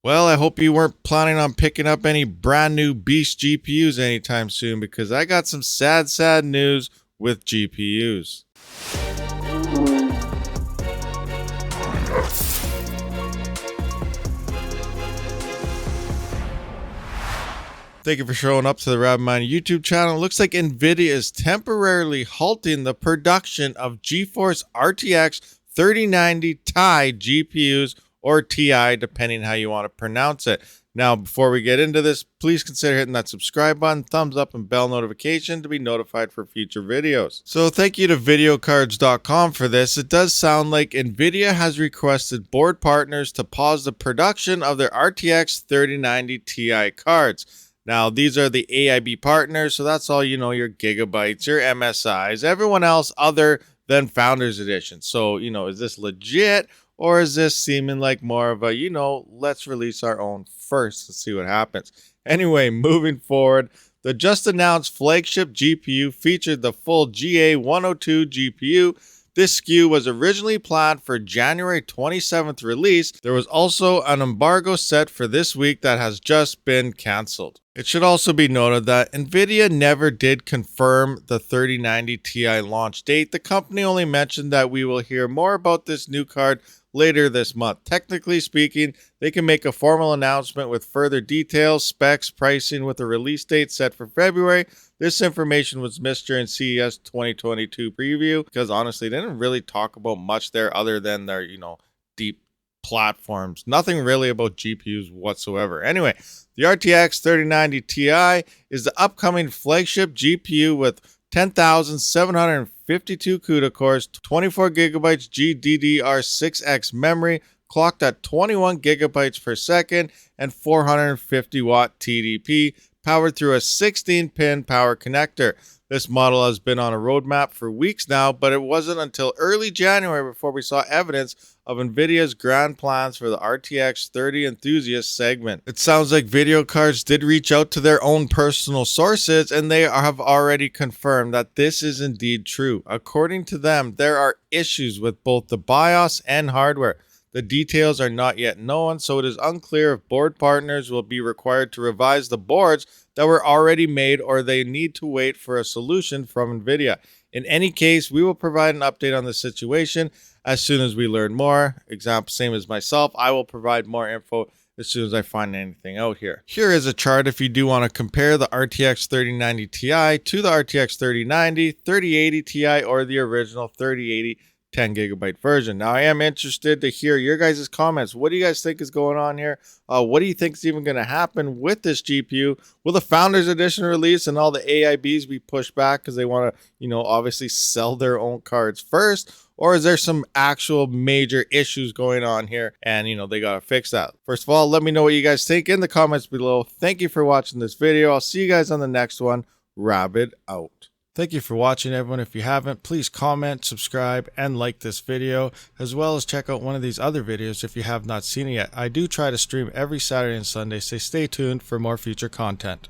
Well, I hope you weren't planning on picking up any brand new beast GPUs anytime soon, because I got some sad news with GPUs. Thank you for showing up to the Rabid Mining YouTube channel. It looks like NVIDIA is temporarily halting the production of GeForce RTX 3090 Ti GPUs, or TI, depending how you want to pronounce it. Now, before we get into this, please consider hitting that subscribe button, thumbs up, and bell notification to be notified for future videos. So thank you to videocards.com for this. It does sound like NVIDIA has requested board partners to pause the production of their RTX 3090 Ti cards. Now, these are the AIB partners, so that's all, your gigabytes, your MSIs, everyone else other than Founders Edition. So, is this legit? Or is this seeming like more of a, let's release our own first and see what happens? Anyway, moving forward, the just announced flagship GPU featured the full GA102 GPU. This SKU was originally planned for January 27th release. There was also an embargo set for this week that has just been canceled. It should also be noted that NVIDIA never did confirm the 3090 Ti launch date. The company only mentioned that we will hear more about this new card later this month. Technically speaking, they can make a formal announcement with further details, specs, pricing with a release date set for February. This information was missed during CES 2022 preview because honestly, they didn't really talk about much there other than their, deep platforms. Nothing really about GPUs whatsoever. Anyway, the RTX 3090 Ti is the upcoming flagship GPU with 10,752 CUDA cores, 24 gigabytes GDDR6X memory, clocked at 21 gigabytes per second, and 450 watt TDP, powered through a 16-pin power connector. This model has been on a roadmap for weeks now, but it wasn't until early January before we saw evidence of NVIDIA's grand plans for the RTX 30 enthusiast segment. It sounds like video cards did reach out to their own personal sources, and they have already confirmed that this is indeed true. According to them, there are issues with both the BIOS and hardware. The details are not yet known, so it is unclear if board partners will be required to revise the boards that were already made, or they need to wait for a solution from NVIDIA. In any case, we will provide an update on the situation as soon as we learn more. Example, same as myself, I will provide more info as soon as I find anything out here. Here is a chart if you do want to compare the RTX 3090 Ti to the RTX 3090, 3080 Ti, or the original 3080 10 gigabyte version. Now, I am interested to hear your guys' comments. What do you guys think is going on here? What do you think is even going to happen with this GPU? Will the Founders Edition release and all the AIBs be pushed back because they want to, obviously sell their own cards first? Or is there some actual major issues going on here and, they got to fix that? First of all, let me know what you guys think in the comments below. Thank you for watching this video. I'll see you guys on the next one. Rabid out. Thank you for watching, everyone. If you haven't, please comment, subscribe, and like this video, as well as check out one of these other videos if you have not seen it yet. I do try to stream every Saturday and Sunday, so stay tuned for more future content.